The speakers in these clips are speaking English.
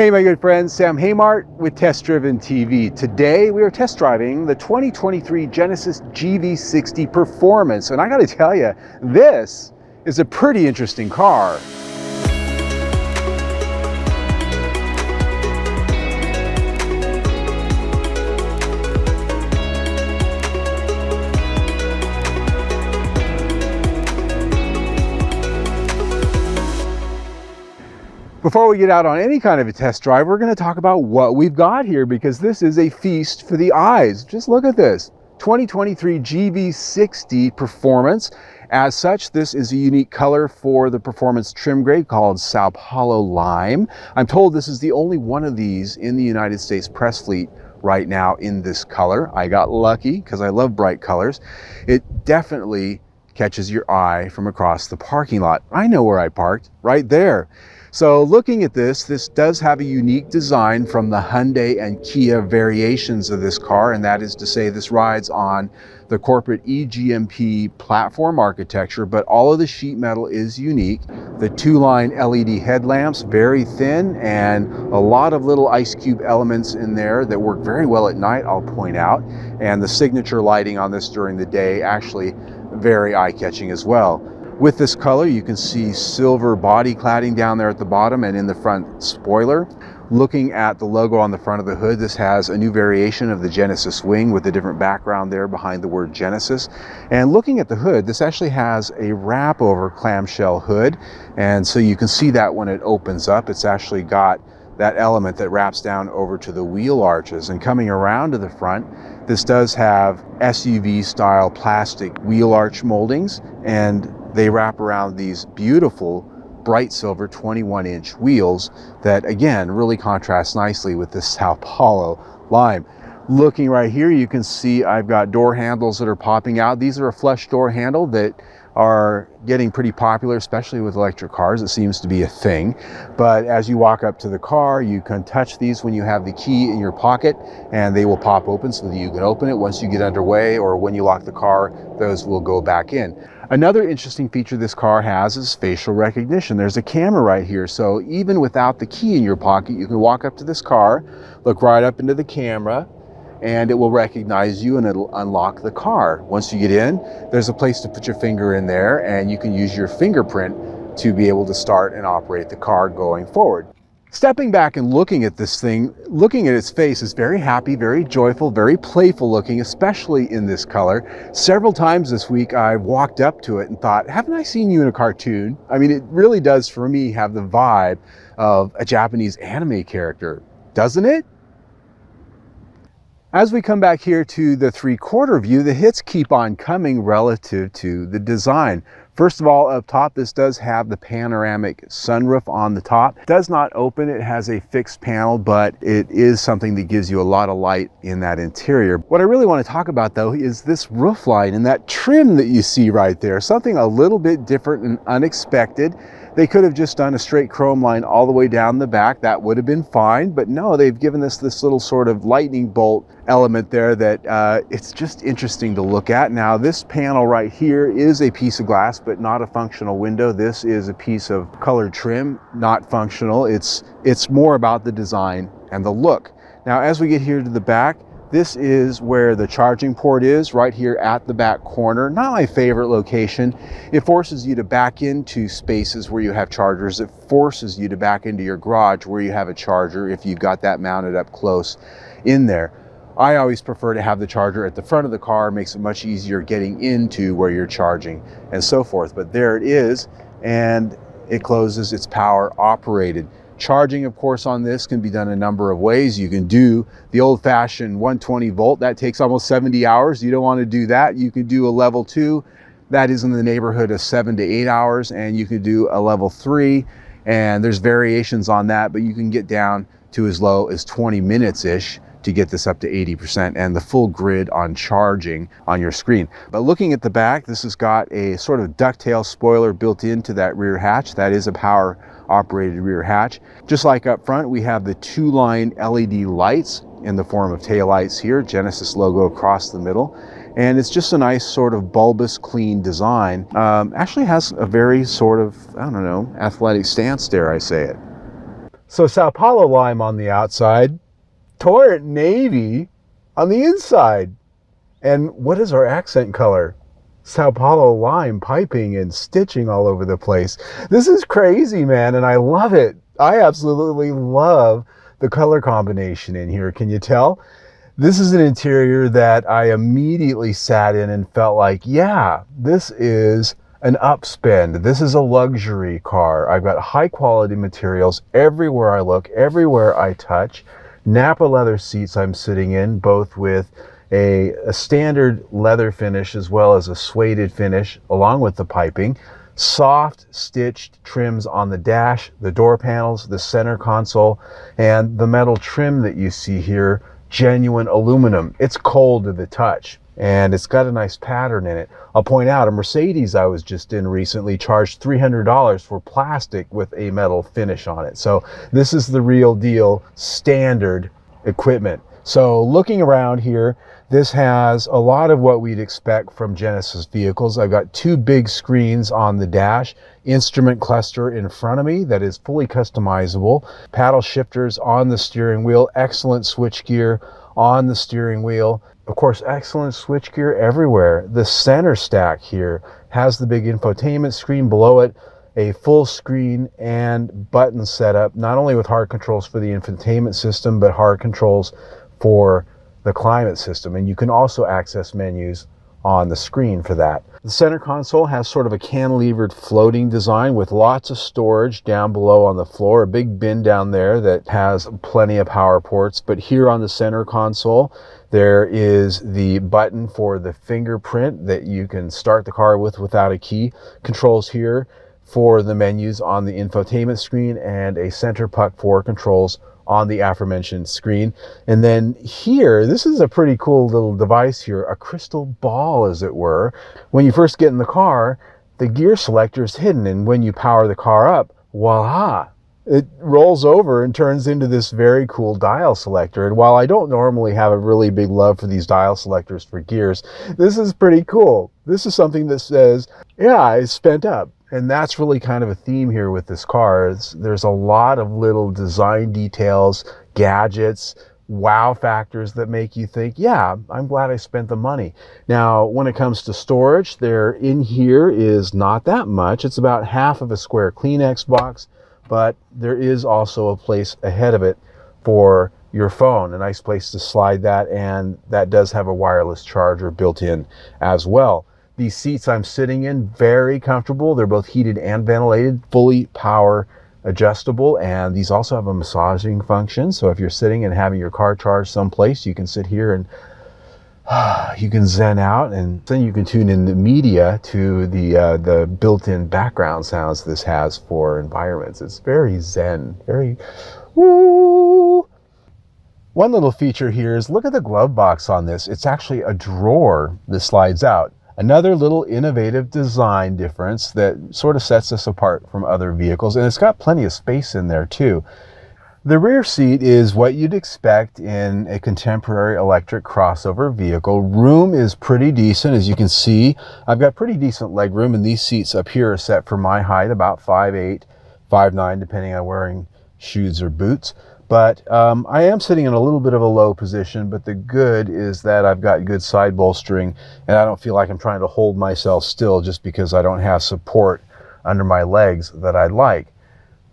Hey my good friends, Sam Haymart with Test Driven TV. Today we are test driving the 2023 Genesis GV60 Performance, and I gotta tell you, this is a pretty interesting car. Before we get out on any kind of a test drive, we're going to talk about what we've got here, because this is a feast for the eyes. Just look at this 2023 GV60 Performance. As such, this is a unique color for the performance trim grade called Sao Paulo Lime. I'm told this is the only one of these in the United States press fleet right now in this color. I got lucky because I love bright colors. It definitely catches your eye from across the parking lot. I know where I parked, right there. So looking at this does have a unique design from the Hyundai and Kia variations of this car, and that is to say this rides on the corporate eGMP platform architecture, but all of the sheet metal is unique. The two-line LED headlamps, very thin, and a lot of little ice cube elements in there that work very well at night, I'll point out. And the signature lighting on this during the day, actually very eye-catching as well. With this color, you can see silver body cladding down there at the bottom and in the front spoiler. Looking at the logo on the front of the hood, this has a new variation of the Genesis wing with a different background there behind the word Genesis. And looking at the hood, this actually has a wrap over clamshell hood. And so you can see that when it opens up, it's actually got that element that wraps down over to the wheel arches. And coming around to the front, this does have SUV style plastic wheel arch moldings, and they wrap around these beautiful bright silver 21-inch wheels that again really contrast nicely with this Sao Paulo Lime. Looking right here, you can see I've got door handles that are popping out. These are a flush door handle that are getting pretty popular, especially with electric cars. It seems to be a thing. But as you walk up to the car, you can touch these when you have the key in your pocket, and they will pop open so that you can open it. Once you get underway or when you lock the car, those will go back in. Another interesting feature this car has is facial recognition. There's a camera right here, so even without the key in your pocket, you can walk up to this car, look right up into the camera, and it will recognize you and it'll unlock the car. Once you get in, there's a place to put your finger in there, and you can use your fingerprint to be able to start and operate the car going forward. Stepping back and looking at this thing, looking at its face, is very happy, very joyful, very playful looking, especially in this color. Several times this week I've walked up to it and thought, haven't I seen you in a cartoon? I mean, it really does for me have the vibe of a Japanese anime character, doesn't it? As we come back here to the three-quarter view, the hits keep on coming relative to the design. First of all, up top, this does have the panoramic sunroof on the top. It does not open, it has a fixed panel, but it is something that gives you a lot of light in that interior. What I really want to talk about though is this roof line and that trim that you see right there. Something a little bit different and unexpected. They could have just done a straight chrome line all the way down the back. That would have been fine, but no, they've given us this little sort of lightning bolt element there that it's just interesting to look at. Now, this panel right here is a piece of glass, but not a functional window. This is a piece of colored trim, not functional. It's more about the design and the look. Now, as we get here to the back, this is where the charging port is, right here at the back corner. Not my favorite location. It forces you to back into spaces where you have chargers. It forces you to back into your garage where you have a charger if you've got that mounted up close in there. I always prefer to have the charger at the front of the car. It makes it much easier getting into where you're charging and so forth. But there it is, and it closes. It's power operated. Charging, of course, on this can be done a number of ways. You can do the old-fashioned 120 volt. That takes almost 70 hours. You don't want to do that. You can do a level 2. That is in the neighborhood of 7 to 8 hours. And you can do a level 3. And there's variations on that, but you can get down to as low as 20 minutes-ish to get this up to 80% and the full grid on charging on your screen. But looking at the back, this has got a sort of ducktail spoiler built into that rear hatch. That is a power operated rear hatch. Just like up front, we have the two-line LED lights in the form of taillights here, Genesis logo across the middle. And it's just a nice sort of bulbous, clean design. Actually has a very sort of, I don't know, athletic stance, dare I say it. So Sao Paulo Lime on the outside, Torrent Navy on the inside. And what is our accent color? Sao Paulo Lime piping and stitching all over the place. This is crazy, man, and I love it. I absolutely love the color combination in here. Can you tell? This is an interior that I immediately sat in and felt like, yeah, this is an upspend. This is a luxury car. I've got high quality materials everywhere I look, everywhere I touch. Napa leather seats I'm sitting in, both with a standard leather finish as well as a suede finish along with the piping. Soft stitched trims on the dash, the door panels, the center console, and the metal trim that you see here, genuine aluminum. It's cold to the touch, and it's got a nice pattern in it. I'll point out, a Mercedes I was just in recently charged $300 for plastic with a metal finish on it. So this is the real deal, standard equipment. So looking around here, this has a lot of what we'd expect from Genesis vehicles. I've got two big screens on the dash, instrument cluster in front of me that is fully customizable, paddle shifters on the steering wheel, excellent switchgear on the steering wheel. Of course, excellent switchgear everywhere. The center stack here has the big infotainment screen below it, a full screen and button setup, not only with hard controls for the infotainment system, but hard controls for the climate system, and you can also access menus on the screen for that. The center console has sort of a cantilevered floating design with lots of storage down below on the floor, a big bin down there that has plenty of power ports. But here on the center console, there is the button for the fingerprint that you can start the car with without a key. Controls here for the menus on the infotainment screen, and a center puck for controls on the aforementioned screen. And then here, this is a pretty cool little device here, a crystal ball as it were. When you first get in the car, the gear selector is hidden, and when you power the car up, voila, it rolls over and turns into this very cool dial selector. And while I don't normally have a really big love for these dial selectors for gears, this is pretty cool. This is something that says, yeah, it's spent up. And that's really kind of a theme here with this car. There's a lot of little design details, gadgets, wow factors that make you think, yeah, I'm glad I spent the money. Now, when it comes to storage, there in here is not that much. It's about half of a square Kleenex box, but there is also a place ahead of it for your phone, a nice place to slide that, and that does have a wireless charger built in as well. These seats I'm sitting in, very comfortable. They're both heated and ventilated, fully power adjustable, and these also have a massaging function. So if you're sitting and having your car charged someplace, you can sit here and you can zen out, and then you can tune in the media to the built-in background sounds this has for environments. It's very zen, very woo. One little feature here is look at the glove box on this. It's actually a drawer that slides out. Another little innovative design difference that sort of sets us apart from other vehicles, and it's got plenty of space in there too. The rear seat is what you'd expect in a contemporary electric crossover vehicle. Room is pretty decent. As you can see, I've got pretty decent leg room, and these seats up here are set for my height, about 5'8", 5'9", depending on wearing shoes or boots. But I am sitting in a little bit of a low position, but the good is that I've got good side bolstering, and I don't feel like I'm trying to hold myself still just because I don't have support under my legs that I'd like.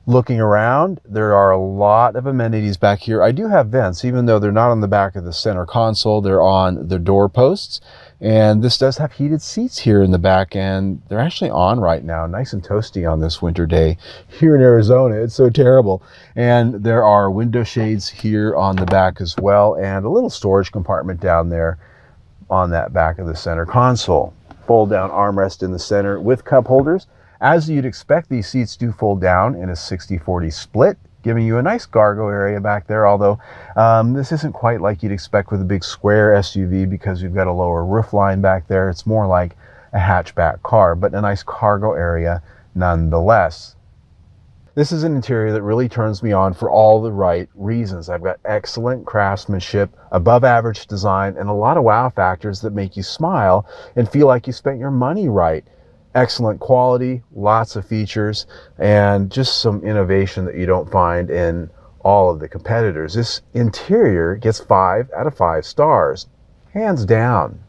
Looking around, there are a lot of amenities back here. I do have vents, even though they're not on the back of the center console, they're on the door posts. And this does have heated seats here in the back, and they're actually on right now, nice and toasty on this winter day here in Arizona. It's so terrible. And there are window shades here on the back as well, and a little storage compartment down there on that back of the center console. Fold down armrest in the center with cup holders. As you'd expect, these seats do fold down in a 60-40 split, giving you a nice cargo area back there, although this isn't quite like you'd expect with a big square SUV because you've got a lower roof line back there. It's more like a hatchback car, but a nice cargo area nonetheless. This is an interior that really turns me on for all the right reasons. I've got excellent craftsmanship, above average design, and a lot of wow factors that make you smile and feel like you spent your money right. Excellent quality, lots of features, and just some innovation that you don't find in all of the competitors. This interior gets 5 out of 5 stars, hands down.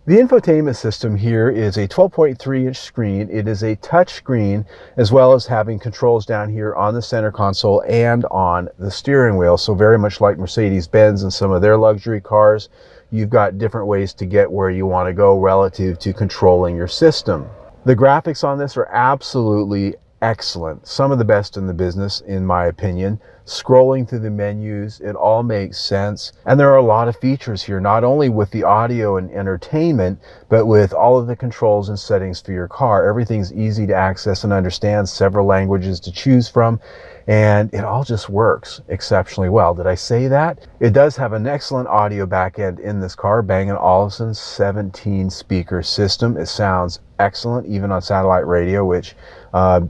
The infotainment system here is a 12.3-inch screen. It is a touch screen, as well as having controls down here on the center console and on the steering wheel. So very much like Mercedes-Benz and some of their luxury cars, you've got different ways to get where you want to go relative to controlling your system. The graphics on this are absolutely excellent. Some of the best in the business, in my opinion. Scrolling through the menus, it all makes sense. And there are a lot of features here, not only with the audio and entertainment, but with all of the controls and settings for your car. Everything's easy to access and understand, several languages to choose from, and it all just works exceptionally well. Did I say that? It does have an excellent audio backend in this car, Bang & Olufsen's 17-speaker system. It sounds excellent, even on satellite radio, which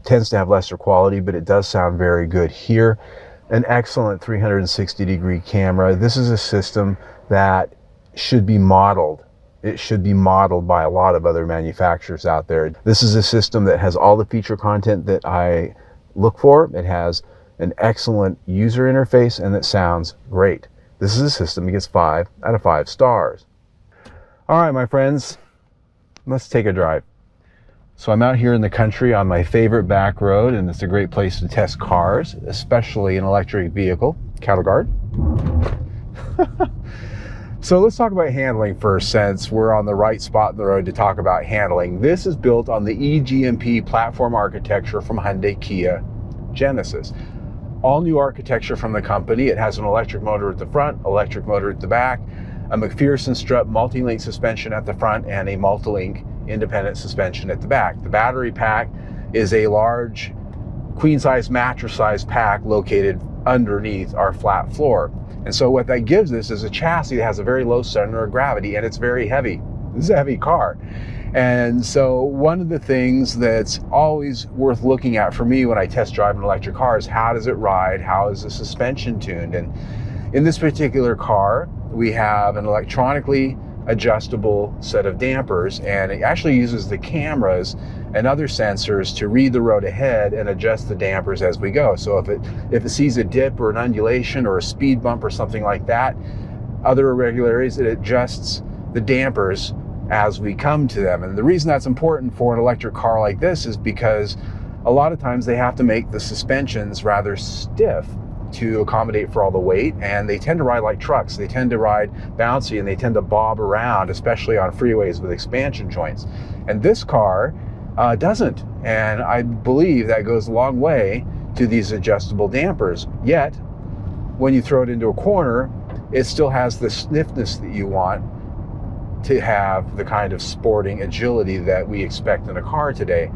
tends to have lesser quality, but it does sound very good here. An excellent 360-degree camera. This is a system that should be modeled. It should be modeled by a lot of other manufacturers out there. This is a system that has all the feature content that I look for. It has an excellent user interface, and it sounds great. This is a system that gets 5 out of 5 stars. All right, my friends, let's take a drive. So I'm out here in the country on my favorite back road, and it's a great place to test cars, especially an electric vehicle. Cattle guard. So let's talk about handling first, since we're on the right spot in the road to talk about handling. This is built on the eGMP platform architecture from Hyundai Kia Genesis. All new architecture from the company. It has an electric motor at the front, electric motor at the back, a McPherson strut multi-link suspension at the front, and a multi-link independent suspension at the back. The battery pack is a large queen-size mattress-sized pack located underneath our flat floor. And so what that gives us is a chassis that has a very low center of gravity, and it's very heavy. This is a heavy car. And so one of the things that's always worth looking at for me when I test drive an electric car is how does it ride? How is the suspension tuned? And in this particular car, we have an electronically adjustable set of dampers, and it actually uses the cameras and other sensors to read the road ahead and adjust the dampers as we go. So if it sees a dip or an undulation or a speed bump or something like that, other irregularities, it adjusts the dampers as we come to them. And the reason that's important for an electric car like this is because a lot of times they have to make the suspensions rather stiff to accommodate for all the weight, and they tend to ride like trucks. They tend to ride bouncy, and they tend to bob around, especially on freeways with expansion joints. And this car doesn't, and I believe that goes a long way to these adjustable dampers. Yet, when you throw it into a corner, it still has the stiffness that you want to have the kind of sporting agility that we expect in a car today.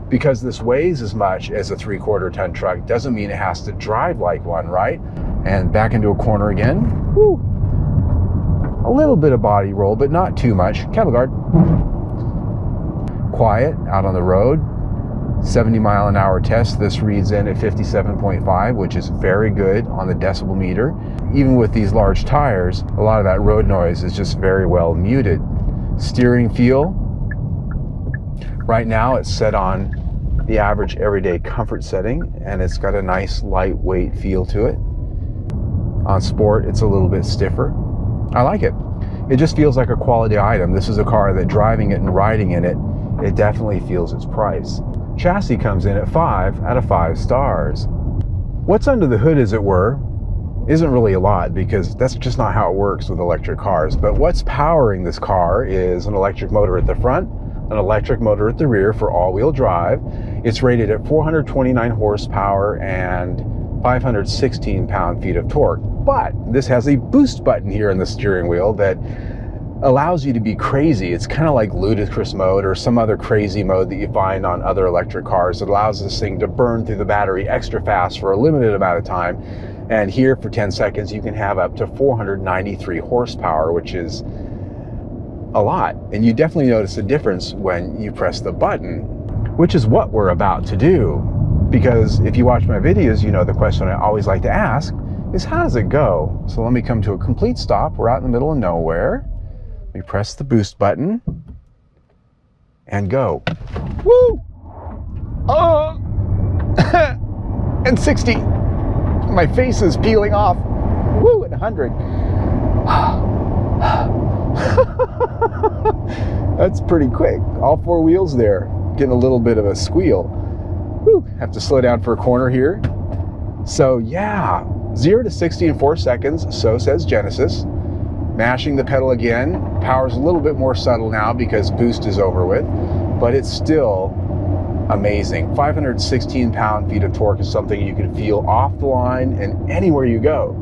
Because this weighs as much as a 3/4 ton truck doesn't mean it has to drive like one, right? And back into a corner again. Woo! A little bit of body roll, but not too much. Cattle guard. Quiet out on the road. 70-mile-an-hour test. This reads in at 57.5, which is very good on the decibel meter. Even with these large tires, a lot of that road noise is just very well muted. Steering feel. Right now it's set on the average everyday comfort setting, and it's got a nice lightweight feel to it. On sport, it's a little bit stiffer. I like it. It just feels like a quality item. This is a car that driving it and riding in it, it definitely feels its price. Chassis comes in at 5 out of 5 stars. What's under the hood, as it were, isn't really a lot, because that's just not how it works with electric cars. But what's powering this car is an electric motor at the front, an electric motor at the rear for all-wheel drive. It's rated at 429 horsepower and 516 pound-feet of torque. But this has a boost button here in the steering wheel that allows you to be crazy. It's kind of like ludicrous mode or some other crazy mode that you find on other electric cars. It allows this thing to burn through the battery extra fast for a limited amount of time. And here for 10 seconds, you can have up to 493 horsepower, which is a lot. And you definitely notice a difference when you press the button, which is what we're about to do. Because if you watch my videos, you know the question I always like to ask is, how does it go? So let me come to a complete stop. We're out in the middle of nowhere. We press the boost button, and go. Woo! And 60. My face is peeling off. Woo! At 100. That's pretty quick. All four wheels there. Getting a little bit of a squeal. Woo! Have to slow down for a corner here. So yeah, 0 to 60 in 4 seconds, so says Genesis. Mashing the pedal again. Power's a little bit more subtle now because boost is over with, but it's still amazing. 516 pound-feet of torque is something you can feel off the line and anywhere you go.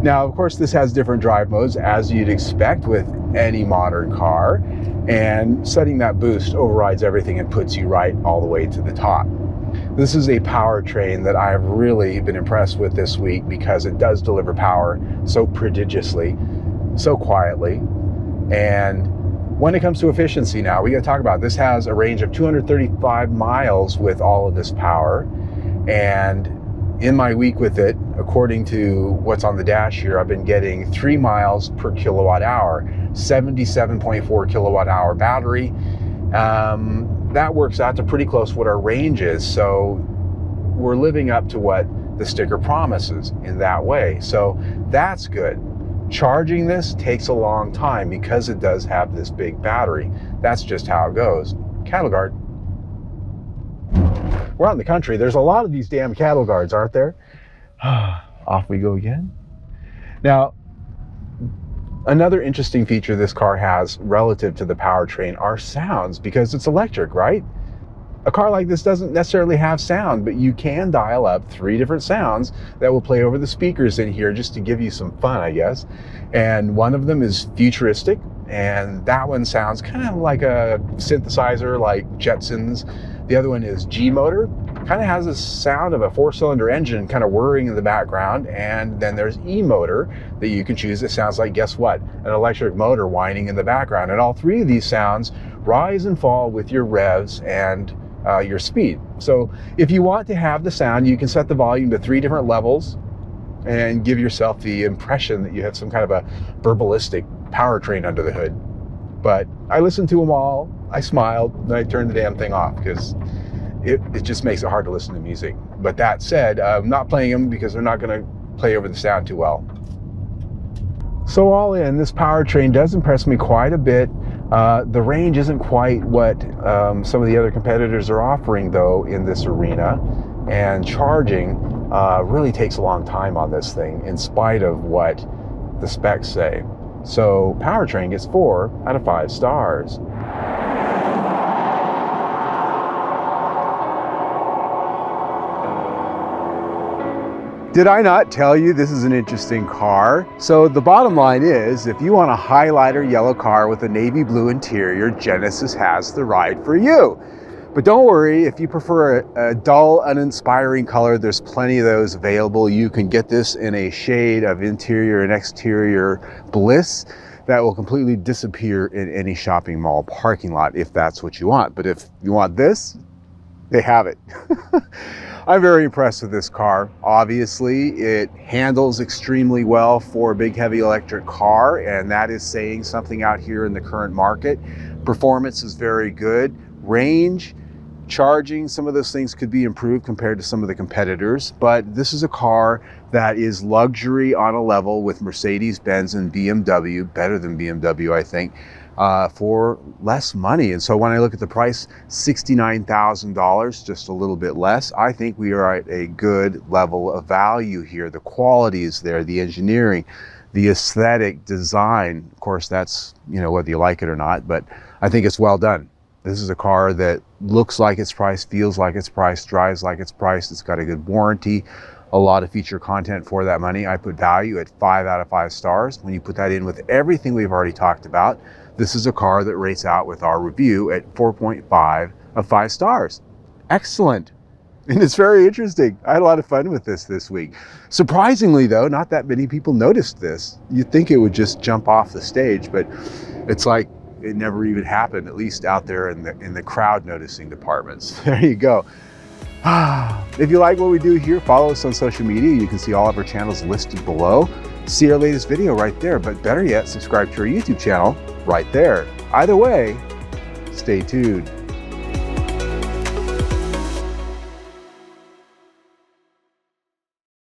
Now, of course, this has different drive modes, as you'd expect with any modern car, and setting that boost overrides everything and puts you right all the way to the top. This is a powertrain that I've really been impressed with this week because it does deliver power so prodigiously, so quietly. And when it comes to efficiency now, we got to talk about this. Has a range of 235 miles with all of this power. And in my week with it, according to what's on the dash here, I've been getting 3 miles per kilowatt hour, 77.4 kilowatt hour battery. That works out to pretty close to what our range is. So we're living up to what the sticker promises in that way. So that's good. Charging this takes a long time because it does have this big battery. That's just how it goes. Cattle guard. We're out in the country. There's a lot of these damn cattle guards, aren't there? Off we go again. Now, another interesting feature this car has relative to the powertrain are sounds, because it's electric, right? A car like this doesn't necessarily have sound, but you can dial up 3 different sounds that will play over the speakers in here just to give you some fun, I guess. And one of them is futuristic, and that one sounds kind of like a synthesizer like Jetsons. The other one is G motor. Kind of has a sound of a 4-cylinder engine kind of whirring in the background. And then there's E motor that you can choose. It sounds like, guess what? An electric motor whining in the background. And all 3 of these sounds rise and fall with your revs and your speed. So if you want to have the sound, you can set the volume to 3 different levels and give yourself the impression that you have some kind of a verbalistic powertrain under the hood. But I listened to them all, I smiled, and I turned the damn thing off because it just makes it hard to listen to music. But that said, I'm not playing them because they're not going to play over the sound too well. So all in, this powertrain does impress me quite a bit. The range isn't quite what some of the other competitors are offering, though, in this arena. And charging really takes a long time on this thing, in spite of what the specs say. So powertrain gets 4 out of 5 stars. Did I not tell you this is an interesting car? So the bottom line is, if you want a highlighter yellow car with a navy blue interior, Genesis has the ride for you. But don't worry, if you prefer a dull, uninspiring color, there's plenty of those available. You can get this in a shade of interior and exterior bliss that will completely disappear in any shopping mall parking lot if that's what you want. But if you want this, they have it. I'm very impressed with this car. Obviously, it handles extremely well for a big, heavy electric car, and that is saying something out here in the current market. Performance is very good. Range, charging, some of those things could be improved compared to some of the competitors, but this is a car that is luxury on a level with Mercedes-Benz and BMW, better than BMW, I think, for less money. And so when I look at the price, $69,000, just a little bit less, I think we are at a good level of value here. The quality is there, the engineering, the aesthetic design. Of course, that's, you know, whether you like it or not, but I think it's well done. This is a car that looks like it's priced, feels like it's priced, drives like it's priced. It's got a good warranty, a lot of feature content for that money. I put value at 5 out of 5 stars. When you put that in with everything we've already talked about, this is a car that rates out with our review at 4.5 of 5 stars. Excellent. And it's very interesting. I had a lot of fun with this week. Surprisingly, though, not that many people noticed this. You'd think it would just jump off the stage, but it's like it never even happened, at least out there in the crowd noticing departments. There you go. If you like what we do here, follow us on social media. You can see all of our channels listed below. See our latest video right there, but better yet, subscribe to our YouTube channel right there. Either way, stay tuned.